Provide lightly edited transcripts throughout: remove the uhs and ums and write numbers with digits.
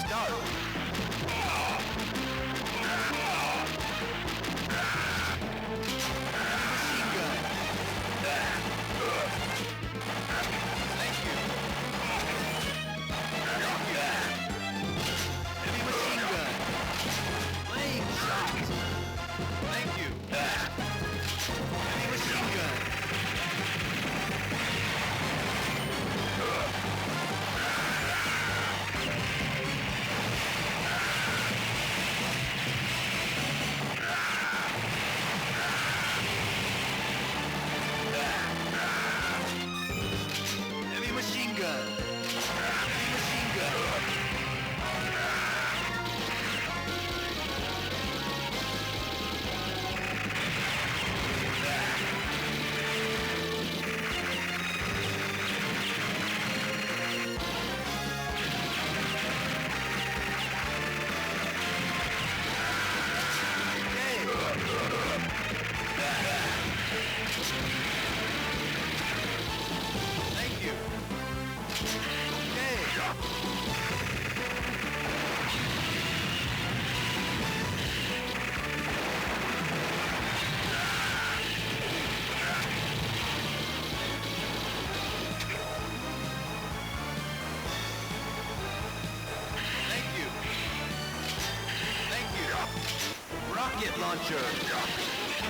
Start. Machine gun. Thank you. Heavy machine gun. Playing shot. Thank you. Heavy machine gun. Heavy machine gun. Heavy machine gun. Thank you. Thank you. Thank you. Rocket launcher.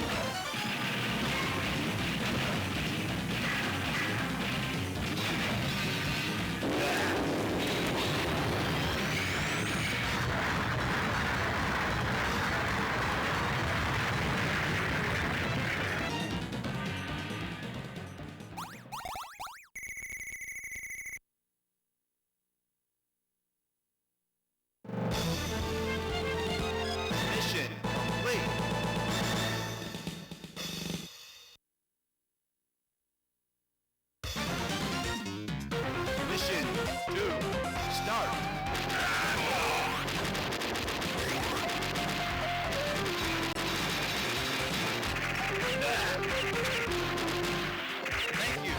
Mission complete. Mission 2. Start. Thank you.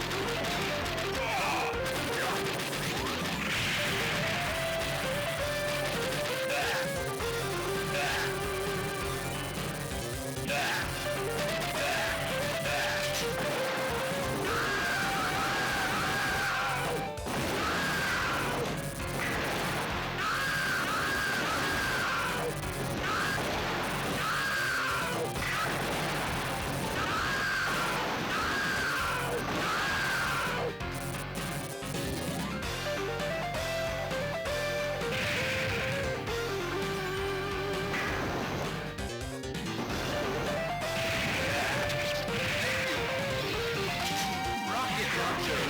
Rocket launcher.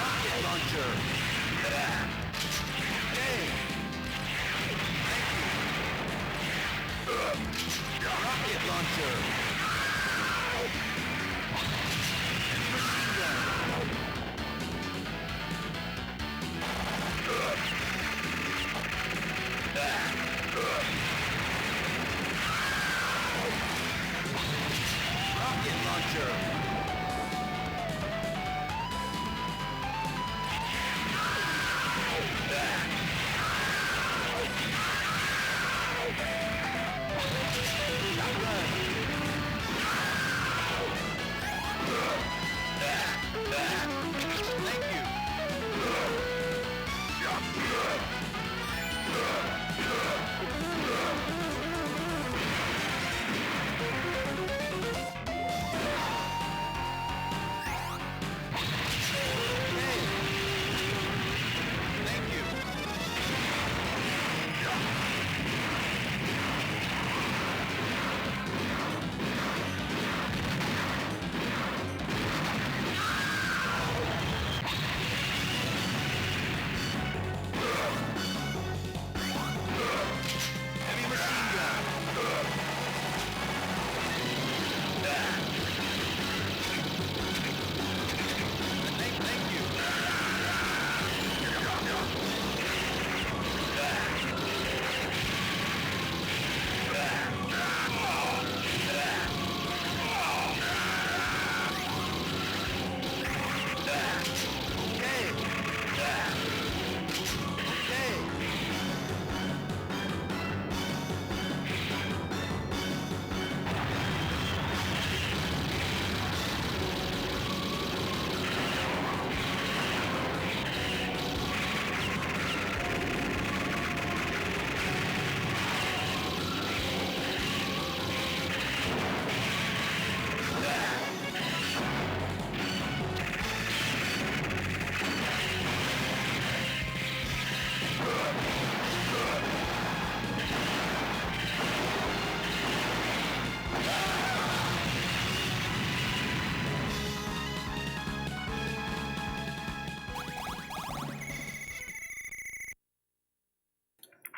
Rocket launcher. Okay. Thank you. Rocket launcher. Heavy machine gun. Rocket launcher. Thank you.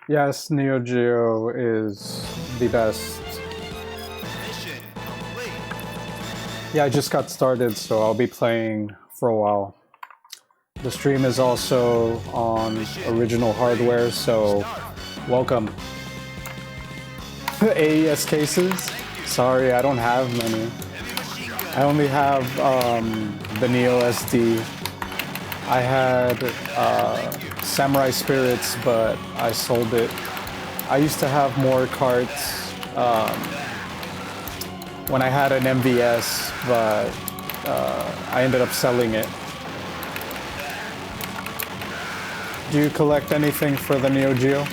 Yes, Neo Geo is the best. Mission complete. Yeah, I just got started, so I'll be playing for a while. The stream is also on original hardware, so welcome. AES cases? Sorry, I don't have many. I only have the Neo SD. I had Samurai Spirits, but I sold it. I used to have more carts when I had an MVS, but I ended up selling it. Do you collect anything for the Neo Geo?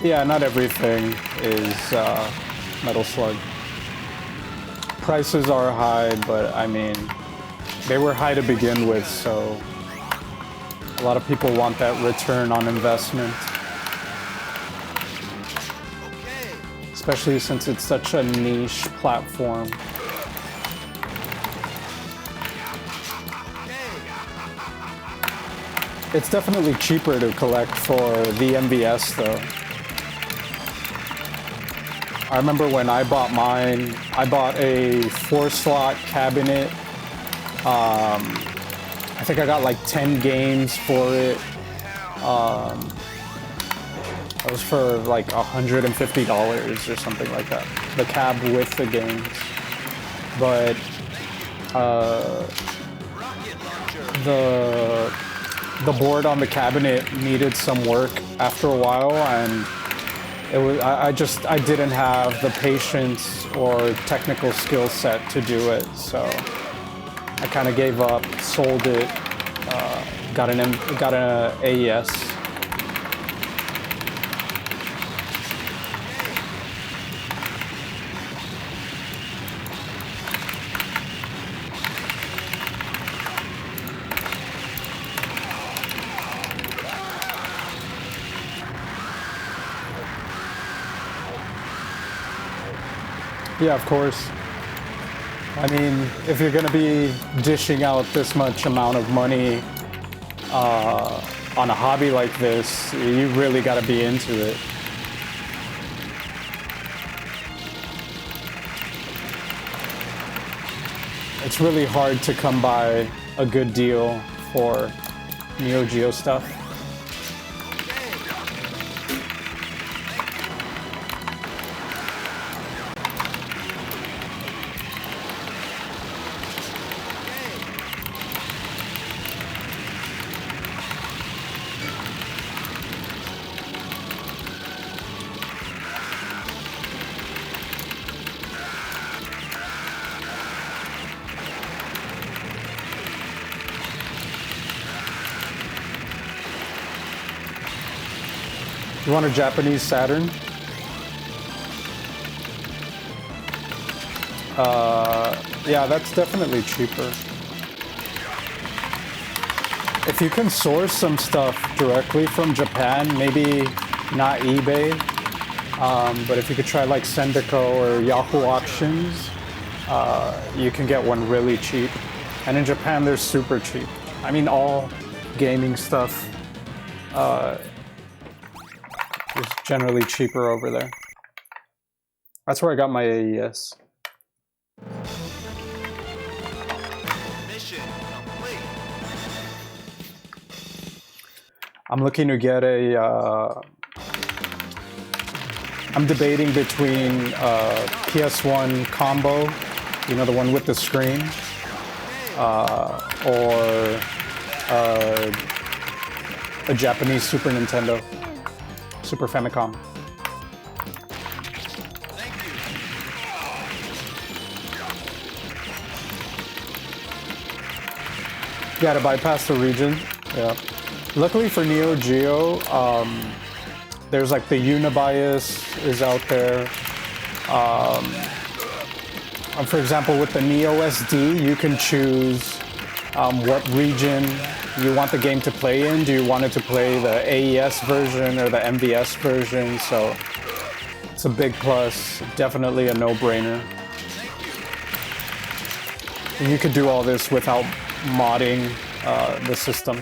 Yeah, not everything is Metal Slug. Prices are high, but I mean, they were high to begin with, so a lot of people want that return on investment. Especially since it's such a niche platform. It's definitely cheaper to collect for the MVS though. I remember when I bought mine, I bought a 4-slot cabinet. I think I got like 10 games for it. It was for like $150 or something like that. The cab with the games. But the board on the cabinet needed some work after a while, and it was I didn't have the patience or technical skill set to do it, so I kind of gave up, sold it, got an AES. Yeah, of course. I mean, if you're gonna be dishing out this much amount of money on a hobby like this, you really gotta be into it. It's really hard to come by a good deal for Neo Geo stuff. You want a Japanese Saturn? Yeah, that's definitely cheaper. If you can source some stuff directly from Japan, maybe not eBay, but if you could try like Sendico or Yahoo Auctions, you can get one really cheap. And in Japan, they're super cheap. I mean, all gaming stuff is generally cheaper over there. That's where I got my AES. Mission complete. I'm looking to get a... I'm debating between PS1 combo, you know, the one with the screen, or a Japanese Super Nintendo. Super Famicom. Thank you. Yeah, to bypass the region. Yeah. Luckily for Neo Geo, there's like the Unibias is out there. For example, with the Neo SD, you can choose what region you want the game to play in. Do you want it to play the AES version or the MVS version? So it's a big plus, definitely a no-brainer. And you could do all this without modding the system.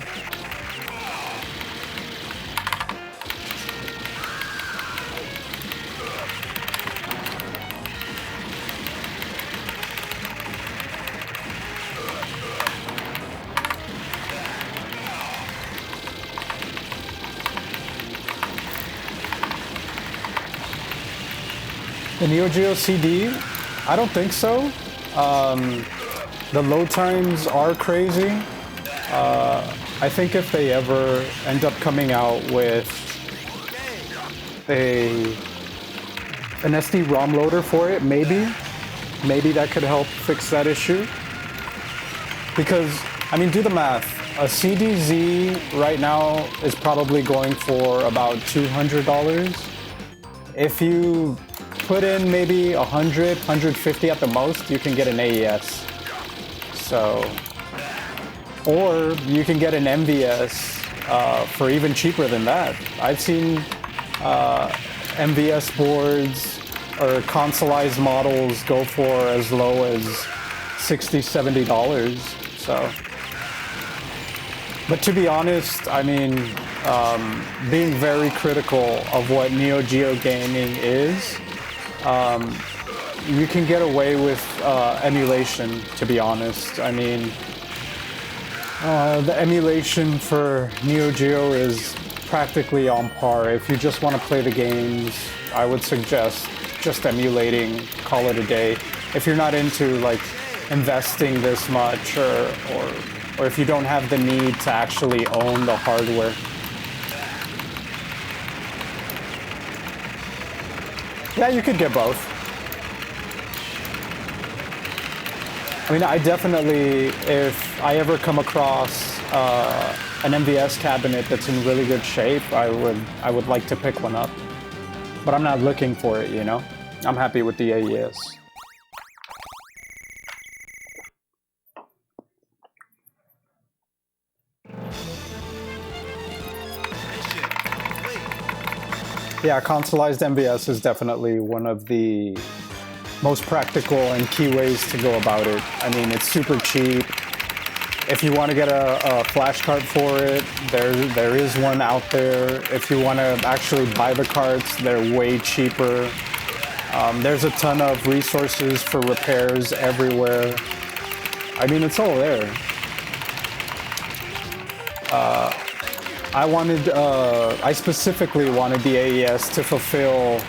The Neo Geo CD? I don't think so. The load times are crazy. I think if they ever end up coming out with an SD-ROM loader for it, maybe that could help fix that issue. Because, I mean, do the math. A CDZ right now is probably going for about $200. If you put in maybe 100, 150 at the most, you can get an AES. So, or you can get an MVS for even cheaper than that. I've seen MVS boards or consoleized models go for as low as $60, $70. So, but to be honest, I mean, being very critical of what Neo Geo gaming is, you can get away with emulation, to be honest. I mean, the emulation for Neo Geo is practically on par. If you just want to play the games, I would suggest just emulating, call it a day. If you're not into like investing this much, or if you don't have the need to actually own the hardware. Yeah, you could get both. I mean, I definitely, if I ever come across an MVS cabinet that's in really good shape, I would like to pick one up. But I'm not looking for it, you know? I'm happy with the AES. Yeah, consoleized MVS is definitely one of the most practical and key ways to go about it. I mean, it's super cheap. If you want to get a flash card for it, there is one out there. If you want to actually buy the cards, they're way cheaper. There's a ton of resources for repairs everywhere. I mean, it's all there. I specifically wanted the AES to fulfill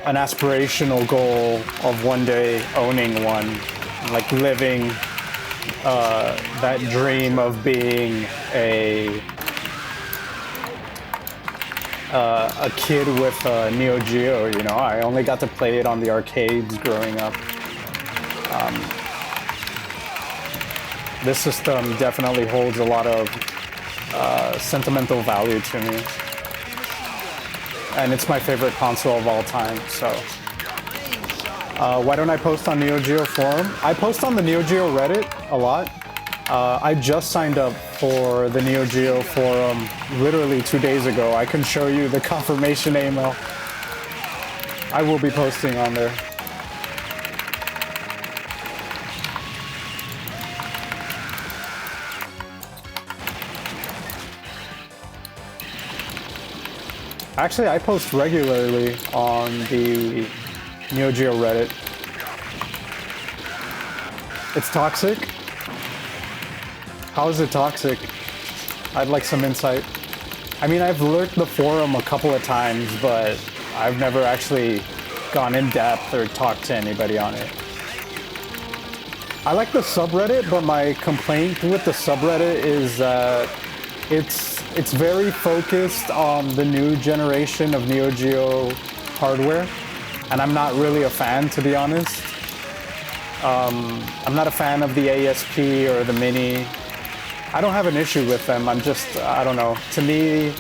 an aspirational goal of one day owning one, like living that dream of being a kid with Neo Geo. You know, I only got to play it on the arcades growing up. This system definitely holds a lot of sentimental value to me, and it's my favorite console of all time. So why don't I post on Neo Geo forum? I post on the Neo Geo Reddit a lot. I just signed up for the Neo Geo forum literally 2 days ago. I can show you the confirmation email. I will be posting on there. Actually, I post regularly on the Neo Geo Reddit. It's toxic? How is it toxic? I'd like some insight. I mean, I've lurked the forum a couple of times, but I've never actually gone in depth or talked to anybody on it. I like the subreddit, but my complaint with the subreddit is that it's it's very focused on the new generation of Neo Geo hardware, and I'm not really a fan, to be honest. I'm not a fan of the ASP or the Mini. I don't have an issue with them. I'm just, I don't know. To me,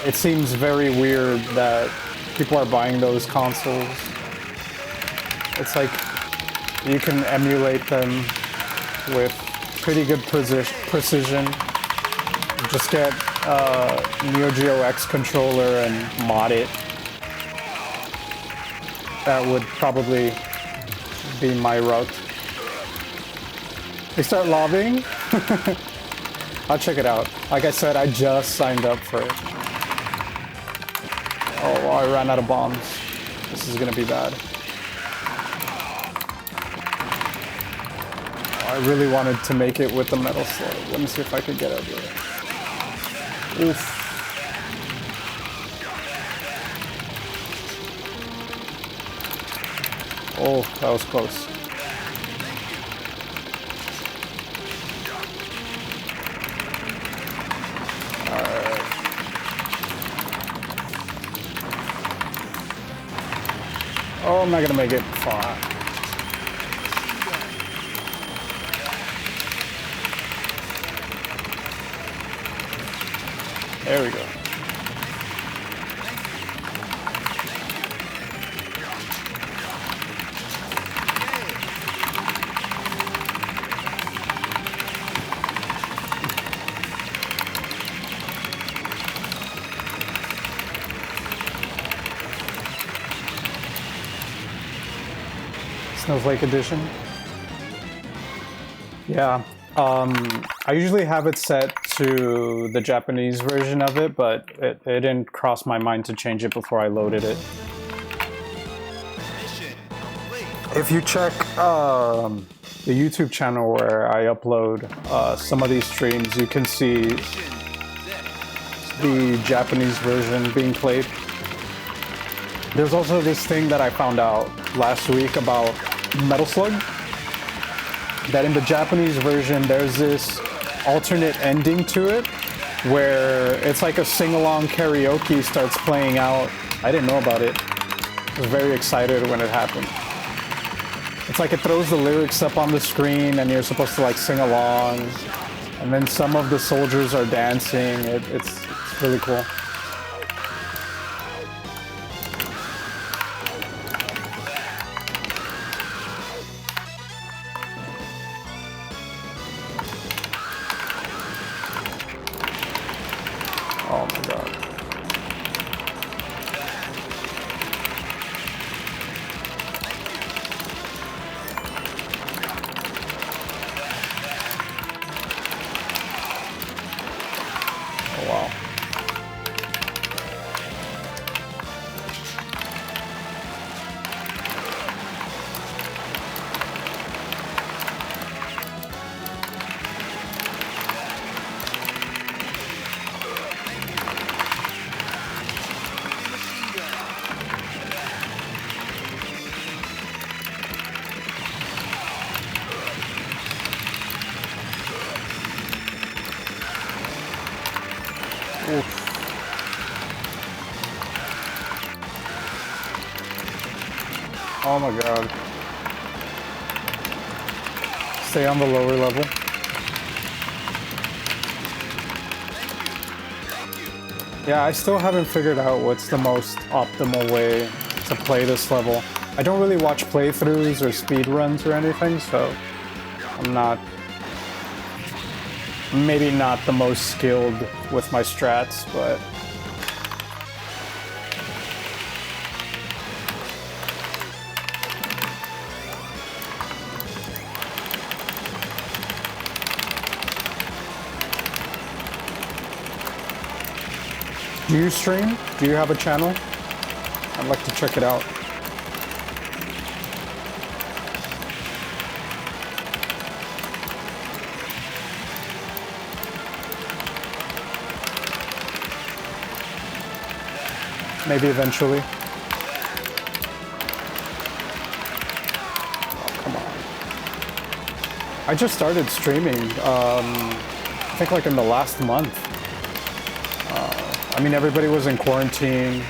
it seems very weird that people are buying those consoles. It's like you can emulate them with pretty good precision. Just get Neo Geo X controller and mod it. That would probably be my route. They start lobbying? I'll check it out. Like I said, I just signed up for it. Oh, I ran out of bombs. This is gonna be bad. I really wanted to make it with the metal slug. Let me see if I could get out here. Oof. Oh, that was close. Alright. Oh, I'm not gonna make it far. There we go. Snowflake edition. Yeah. I usually have it set to the Japanese version of it, but it didn't cross my mind to change it before I loaded it. If you check the YouTube channel where I upload some of these streams, you can see the Japanese version being played. There's also this thing that I found out last week about Metal Slug, that in the Japanese version there's this alternate ending to it where it's like a sing-along karaoke starts playing out. I didn't know about it. I was very excited when it happened. It's like it throws the lyrics up on the screen and you're supposed to like sing along, and then some of the soldiers are dancing. It's really cool. Oh my god. Oh wow. Oof. Oh my god. Stay on the lower level. Yeah, I still haven't figured out what's the most optimal way to play this level. I don't really watch playthroughs or speedruns or anything, so I'm not... maybe not the most skilled with my strats, but... Do you stream? Do you have a channel? I'd like to check it out. Maybe eventually. Oh, come on. I just started streaming I think like in the last month. I mean, everybody was in quarantine.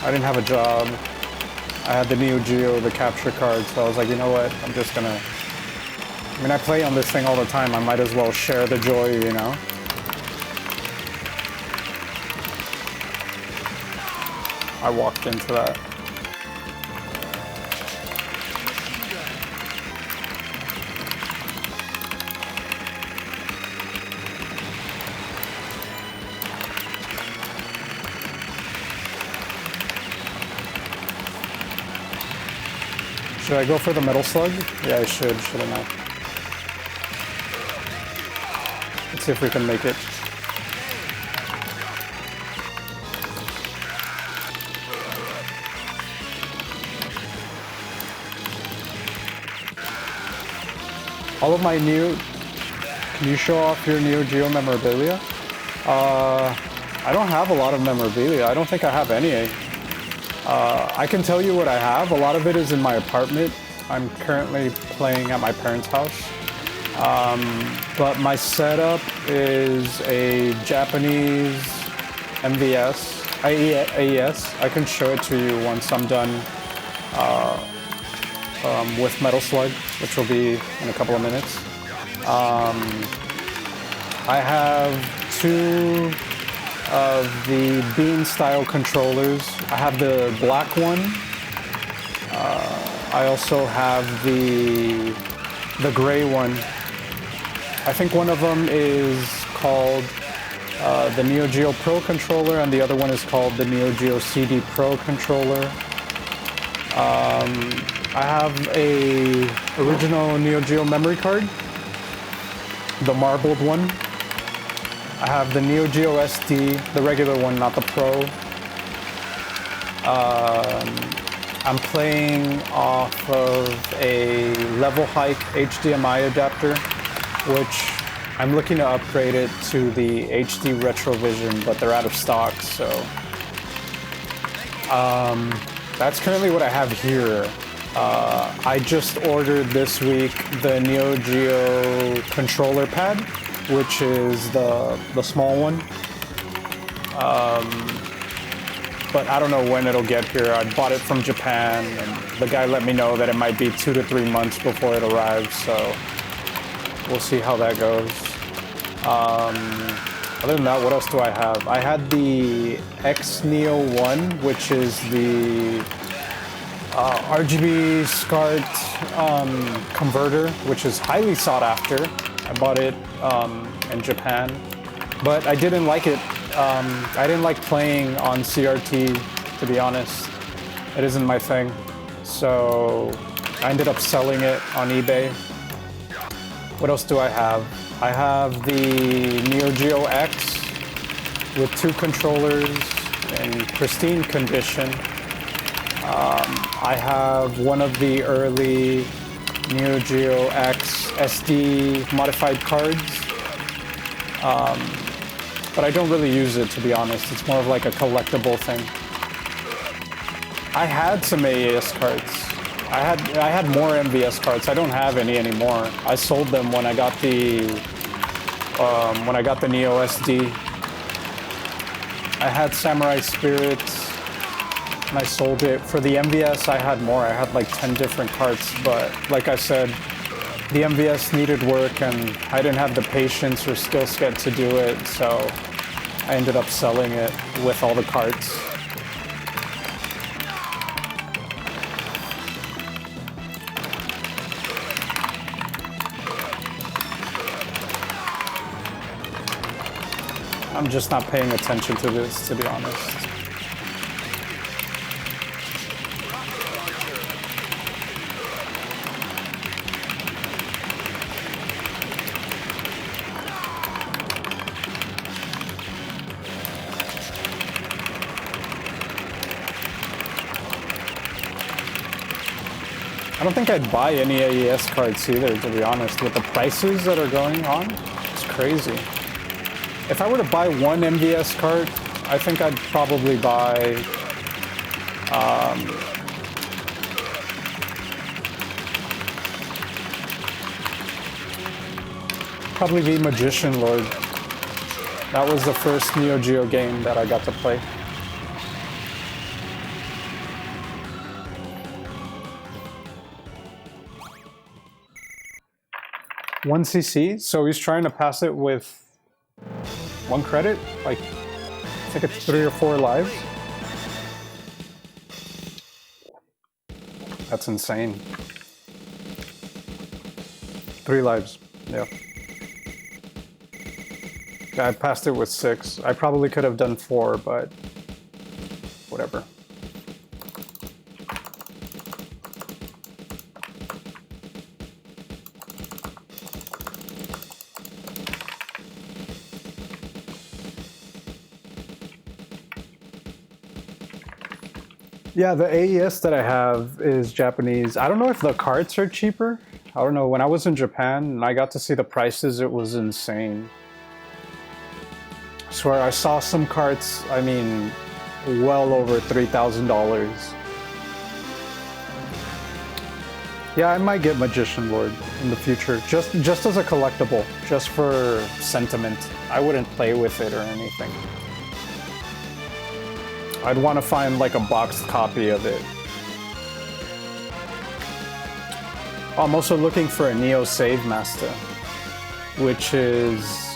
I didn't have a job. I had the Neo Geo, the capture card, so I was like, you know what? I'm just gonna... I mean, I play on this thing all the time. I might as well share the joy, you know? I walked into that. Should I go for the metal slug? Yeah, I should, shouldn't I? Let's see if we can make it. All of my new... Can you show off your Neo Geo memorabilia? I don't have a lot of memorabilia. I don't think I have any. I can tell you what I have. A lot of it is in my apartment. I'm currently playing at my parents' house. But my setup is a Japanese MVS, AES. I can show it to you once I'm done with Metal Slug, which will be in a couple of minutes. I have two of the bean style controllers. I have the black one. I also have the gray one. I think one of them is called the Neo Geo Pro controller, and the other one is called the Neo Geo CD Pro controller. I have a original Neo Geo memory card, the marbled one. I have the Neo Geo SD, the regular one, not the Pro. I'm playing off of a Level Hike HDMI adapter, which I'm looking to upgrade it to the HD Retrovision, but they're out of stock, so... that's currently what I have here. I just ordered this week the Neo Geo controller pad, which is the small one. But I don't know when it'll get here. I bought it from Japan, and the guy let me know that it might be 2 to 3 months before it arrives, so we'll see how that goes. Other than that, what else do I have? I had the X Neo 1, which is the RGB SCART converter, which is highly sought after. I bought it in Japan, but I didn't like it. I didn't like playing on CRT, to be honest. It isn't my thing. So I ended up selling it on eBay. What else do I have? I have the Neo Geo X with 2 controllers in pristine condition. I have one of the early Neo Geo X SD modified cards. But I don't really use it, to be honest. It's more of like a collectible thing. I had some AES cards. I had more MVS cards. I don't have any anymore. I sold them when I got the Neo SD. I had Samurai Spirits, and I sold it. For the MVS, I had more. I had like 10 different carts, but like I said, the MVS needed work, and I didn't have the patience or skill set to do it, so I ended up selling it with all the carts. I'm just not paying attention to this, to be honest. I don't think I'd buy any AES cards either, to be honest. With the prices that are going on, it's crazy. If I were to buy one MVS card, I think I'd probably buy... Probably be Magician Lord. That was the first Neo Geo game that I got to play. One CC, so he's trying to pass it with 1 credit? Like, I think it's 3 or 4 lives? That's insane. 3 lives, yeah. I passed it with 6. I probably could have done 4, but whatever. Yeah, the AES that I have is Japanese. I don't know if the carts are cheaper. I don't know. When I was in Japan and I got to see the prices, it was insane. I swear, I saw some carts, I mean, well over $3,000. Yeah, I might get Magician Lord in the future, just as a collectible, just for sentiment. I wouldn't play with it or anything. I'd want to find like a boxed copy of it. I'm also looking for a Neo Save Master, which is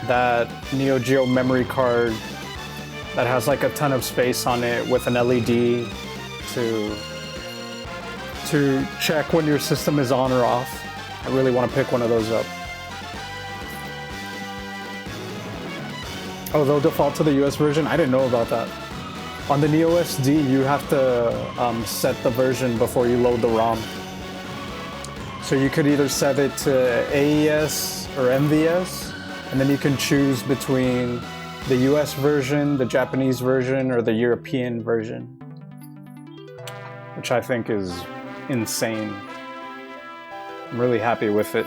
that Neo Geo memory card that has like a ton of space on it with an LED to check when your system is on or off. I really want to pick one of those up. Oh, they'll default to the US version? I didn't know about that. On the Neo SD, you have to set the version before you load the ROM. So you could either set it to AES or MVS, and then you can choose between the US version, the Japanese version, or the European version, which I think is insane. I'm really happy with it.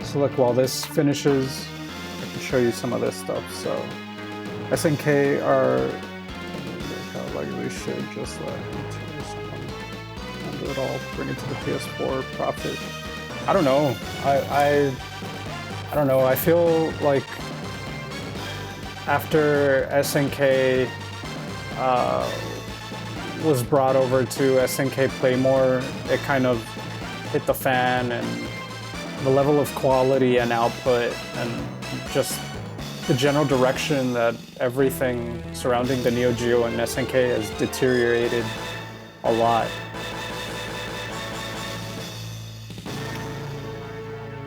So look, while this finishes, I can show you some of this stuff. So SNK are like we should just let someone handle it all, bring it to the PS4, profit. I don't know. I don't know. I feel like after SNK was brought over to SNK Playmore, it kind of hit the fan, and the level of quality and output and just the general direction that everything surrounding the Neo Geo and SNK has deteriorated a lot.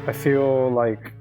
I feel like